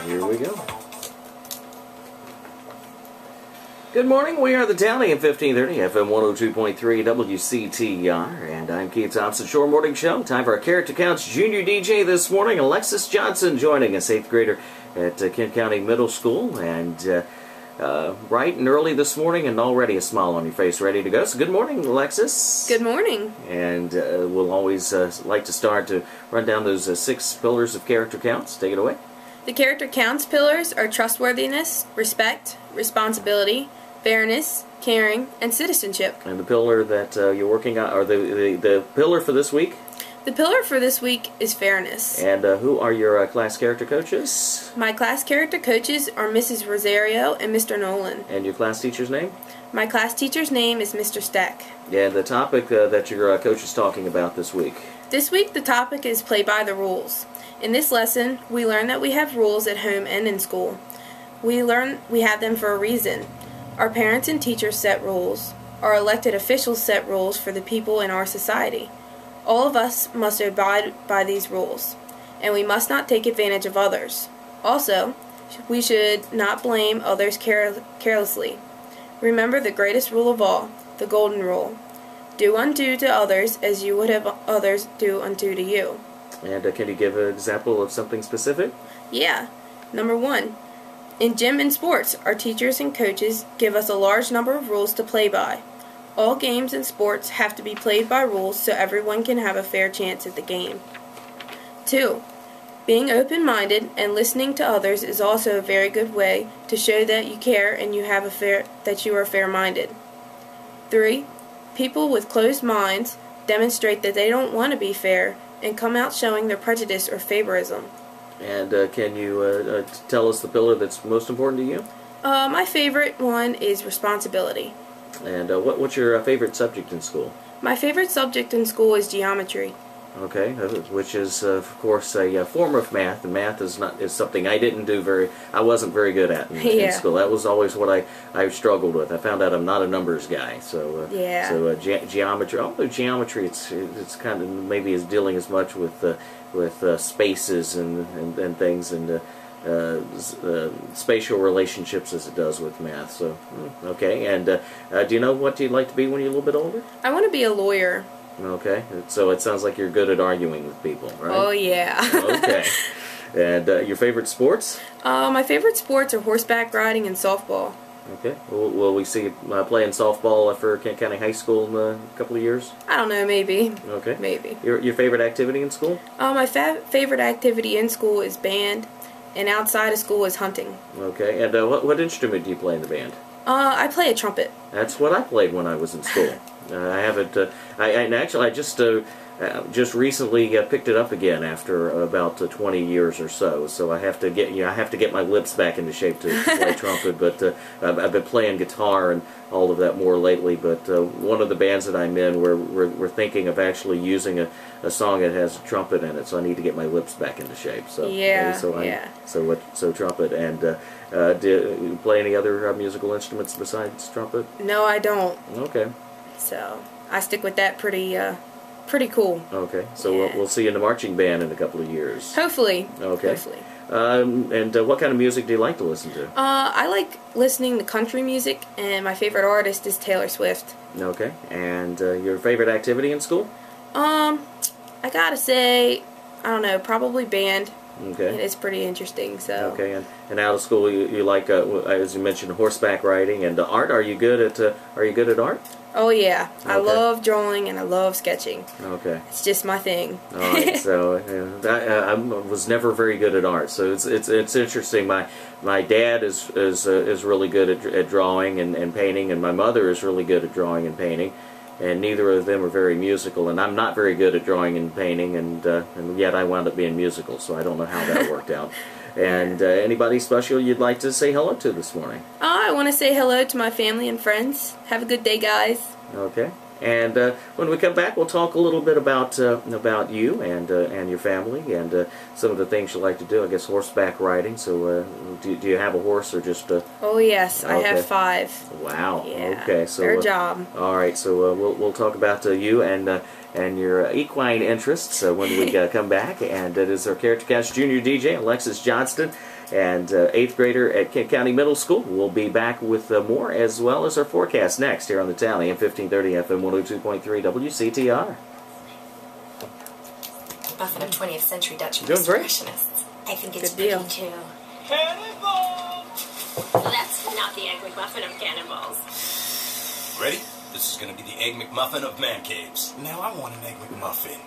Here we go. Good morning, we are the Tally at 1530 FM 102.3 WCTR, and I'm Keith Thompson, Shore Morning Show. Time for our Character Counts Junior DJ this morning. Alexis Johnston joining us, 8th grader at Kent County Middle School, and bright and early this morning, and already a smile on your face, ready to go. So good morning, Alexis. Good morning. And we'll always like to start to run down those 6 pillars of character counts. Take it away. The character counts pillars are trustworthiness, respect, responsibility, fairness, caring, and citizenship. And the pillar that you're working on, or the pillar for this week? The pillar for this week is fairness. And who are your class character coaches? My class character coaches are Mrs. Rosario and Mr. Nolan. And your class teacher's name? My class teacher's name is Mr. Steck. And the topic that your coach is talking about this week? This week the topic is play by the rules. In this lesson, we learn that we have rules at home and in school. We learn we have them for a reason. Our parents and teachers set rules. Our elected officials set rules for the people in our society. All of us must abide by these rules, and we must not take advantage of others. Also, we should not blame others carelessly. Remember the greatest rule of all, the golden rule. Do unto to others as you would have others do unto to you. And can you give an example of something specific? Yeah. Number 1. In gym and sports, our teachers and coaches give us a large number of rules to play by. All games and sports have to be played by rules so everyone can have a fair chance at the game. 2. Being open-minded and listening to others is also a very good way to show that you care and you are fair-minded. 3. People with closed minds demonstrate that they don't want to be fair and come out showing their prejudice or favorism. And can you tell us the pillar that's most important to you? My favorite one is responsibility. And what's your favorite subject in school? My favorite subject in school is geometry. Okay, which is of course a form of math, and math is something I wasn't very good at in school. That was always what I struggled with. I found out I'm not a numbers guy, so geometry. Although geometry, it's kind of maybe is dealing as much with spaces and things and spatial relationships as it does with math. So okay, and do you know what you'd like to be when you're a little bit older? I want to be a lawyer. Okay, so it sounds like you're good at arguing with people, right? Oh, yeah. Okay. And your favorite sports? My favorite sports are horseback riding and softball. Okay. Will we see you playing softball for Kent County High School in a couple of years? I don't know, maybe. Okay. Maybe. Your favorite activity in school? My favorite activity in school is band, and outside of school is hunting. Okay. And what instrument do you play in the band? I play a trumpet. That's what I played when I was in school. I haven't. I just recently picked it up again after about 20 years or so. So I have to get my lips back into shape to play trumpet. But I've been playing guitar and all of that more lately. But one of the bands that I'm in, we're thinking of actually using a song that has a trumpet in it. So I need to get my lips back into shape. So so trumpet. And do you play any other musical instruments besides trumpet? No, I don't. Okay. So I stick with that pretty cool. Okay, so we'll see you in the marching band in a couple of years. Hopefully. Okay. Hopefully. And what kind of music do you like to listen to? I like listening to country music, and my favorite artist is Taylor Swift. Okay, and your favorite activity in school? I gotta say, I don't know, probably band. Okay. It's pretty interesting. So. Okay, and out of school you like, as you mentioned, horseback riding and art. Are you good at art? Oh yeah, okay. I love drawing and I love sketching. Okay. It's just my thing. All right. So I was never very good at art. So it's interesting. My dad is really good at drawing and painting, and my mother is really good at drawing and painting. And neither of them are very musical, and I'm not very good at drawing and painting, and yet I wound up being musical, so I don't know how that worked out. And anybody special you'd like to say hello to this morning? I want to say hello to my family and friends. Have a good day, guys. Okay. And when we come back, we'll talk a little bit about you and your family and some of the things you like to do. I guess horseback riding. So do you have a horse or just? Oh yes, okay. I have 5. Wow. Yeah. Okay. So fair job. All right. So we'll talk about you and your equine interests when we come back. And it is our Character Cast Junior DJ Alexis Johnston. and 8th grader at Kent County Middle School. We'll be back with more, as well as our forecast next here on the Town, AM 1530, FM 102.3, WCTR. Muffin of 20th century Dutch Doing great. expressionists. I think it's Good deal. pretty too. Cannonball! That's not the Egg McMuffin of cannonballs. Ready? This is going to be the Egg McMuffin of man caves. Now I want an Egg McMuffin.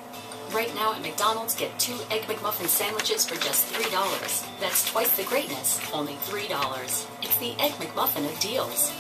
Right now at McDonald's, get 2 Egg McMuffin sandwiches for just $3. That's twice the greatness, only $3. It's the Egg McMuffin of deals.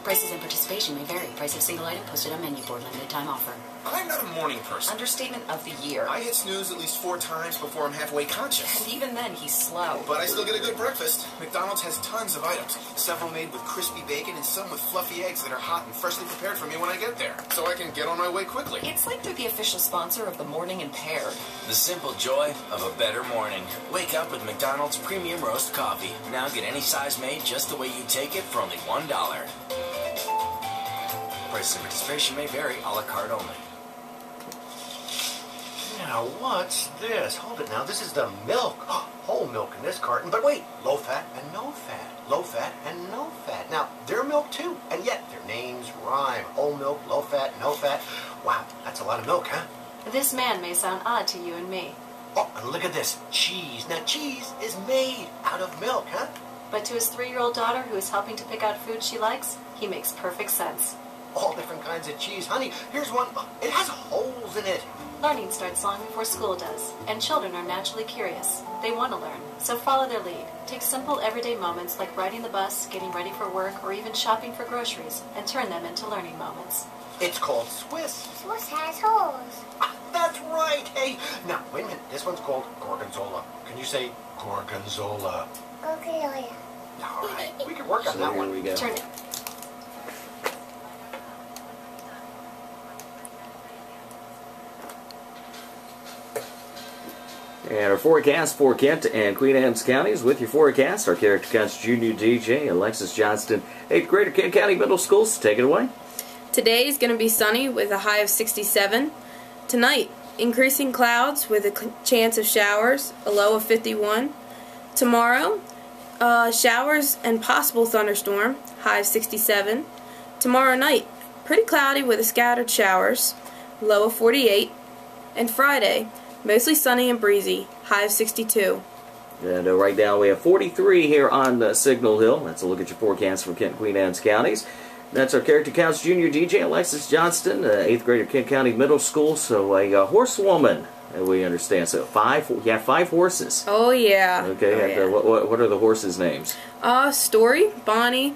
Prices and participation may vary. Price of single item posted on menu board. Limited time offer. I'm not a morning person. Understatement of the year. I hit snooze at least 4 times before I'm halfway conscious. And even then, he's slow. But I still get a good breakfast. McDonald's has tons of items. Several made with crispy bacon and some with fluffy eggs that are hot and freshly prepared for me when I get there. So I can get on my way quickly. It's like they're the official sponsor of the Morning Impaired. The simple joy of a better morning. Wake up with McDonald's Premium Roast Coffee. Now get any size made just the way you take it for only $1. Prices and participation may vary, a la carte only. Now, what's this? Hold it now. This is the milk. Whole milk in this carton. But wait, low fat and no fat. Low fat and no fat. Now, they're milk too, and yet their names rhyme. Whole milk, low fat, no fat. Wow, that's a lot of milk, huh? This man may sound odd to you and me, Oh, and look at this. Cheese. Now, cheese is made out of milk, huh? but to his 3-year-old daughter who is helping to pick out food she likes, he makes perfect sense. All different kinds of cheese. Honey, here's one. It has holes in it. Learning starts long before school does, and children are naturally curious. They want to learn, so follow their lead. Take simple everyday moments like riding the bus, getting ready for work, or even shopping for groceries, and turn them into learning moments. It's called Swiss. Swiss has holes. Ah, that's right. Hey, now, wait a minute. This one's called Gorgonzola. Can you say Gorgonzola? Okay. All right, we can work on that Here one. we go. Turn it. And our forecast for Kent and Queen Anne's counties. With your forecast, our character counts junior DJ Alexis Johnston, 8th grader, Kent County Middle Schools. Take it away. Today is going to be sunny with a high of 67. Tonight, increasing clouds with a chance of showers, a low of 51. Tomorrow, showers and possible thunderstorm, high of 67. Tomorrow night, pretty cloudy with a scattered showers, low of 48. And Friday, mostly sunny and breezy, high of 62. And right now we have 43 here on Signal Hill. That's a look at your forecast for Kent and Queen Anne's counties. That's our character counts junior DJ Alexis Johnston, 8th grader, Kent County Middle School. So a horsewoman, we understand. So 5 horses. Oh yeah. Okay. Oh, And, yeah. what are the horses' names? Story, Bonnie,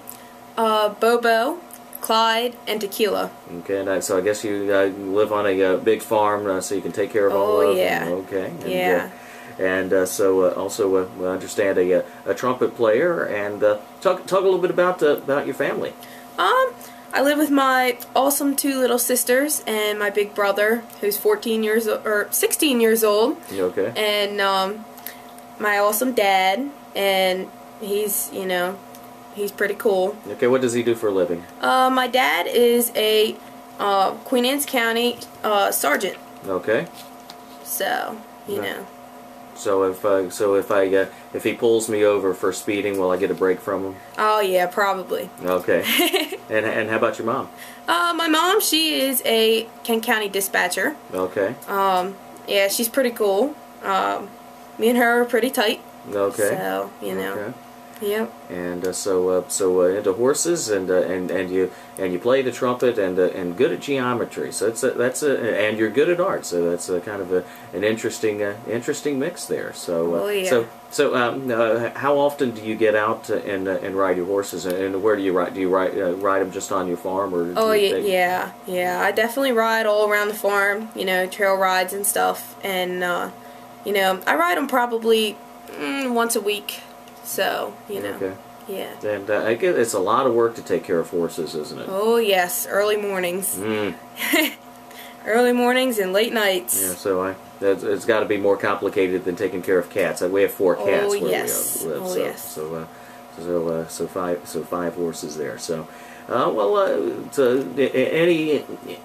Bobo, Clyde, and Tequila. Okay. And so I guess you live on a big farm, so you can take care of all of yeah. them. Okay. And, Yeah. So also we understand a trumpet player. And talk a little bit about your family. I live with my awesome 2 little sisters and my big brother, who's 16 years old. Okay. And my awesome dad, and he's pretty cool. Okay. What does he do for a living? My dad is a Queen Anne's County sergeant. Okay. So So if he pulls me over for speeding, will I get a break from him? Oh yeah, probably. Okay. and how about your mom? My mom, she is a Kent County dispatcher. Okay. Yeah, she's pretty cool. Me and her are pretty tight. Okay. So Okay. Yep. And so into horses, and you play the trumpet, and good at geometry. So and you're good at art. So that's kind of an interesting mix there. So Oh, yeah. so how often do you get out and ride your horses, and where do you ride? Do you ride them just on your farm, or? Oh yeah. I definitely ride all around the farm. Trail rides and stuff, and I ride them probably once a week. So, Okay. yeah. And I guess it's a lot of work to take care of horses, isn't it? Oh, yes, early mornings. Mm. Early mornings and late nights. Yeah, so it's got to be more complicated than taking care of cats. We have 4 cats where yes. we live. Oh, yes. So five horses there. So.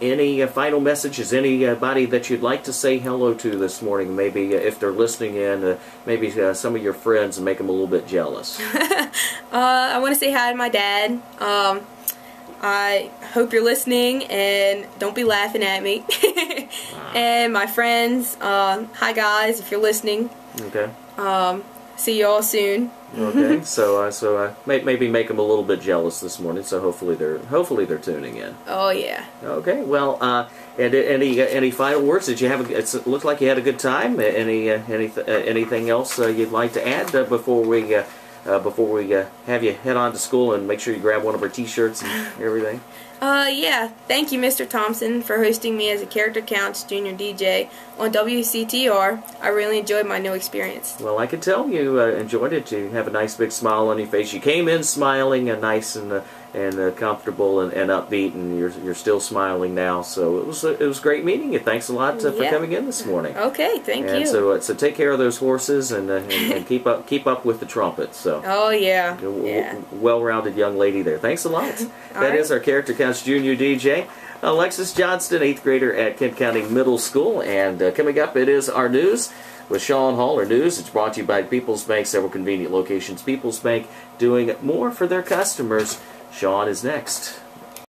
Any final messages? Anybody that you'd like to say hello to this morning? Maybe if they're listening in, maybe some of your friends, and make them a little bit jealous. I want to say hi to my dad. I hope you're listening and don't be laughing at me. And my friends, hi guys, if you're listening. Okay. See you all soon. Okay, so maybe make them a little bit jealous this morning. So hopefully they're tuning in. Oh yeah. Okay, well, and any final words? Did you have? It looked like you had a good time. Anything else you'd like to add before we have you head on to school, and make sure you grab one of our T-shirts and everything? Yeah. Thank you, Mr. Thompson, for hosting me as a Character Counts Junior DJ on WCTR. I really enjoyed my new experience. Well, I can tell you enjoyed it. You have a nice big smile on your face. You came in smiling and nice and comfortable and upbeat, and you're still smiling now. So it was great meeting you. Thanks a lot for coming in this morning. Okay, thank you. So take care of those horses and keep up with the trumpet. So. Oh yeah. Well-rounded young lady there. Thanks a lot. That is our Character Counts Junior DJ, Alexis Johnston, 8th grader at Kent County Middle School. And coming up, it is our news with Sean Hall. Our news, it's brought to you by People's Bank, several convenient locations. People's Bank doing more for their customers. Sean is next.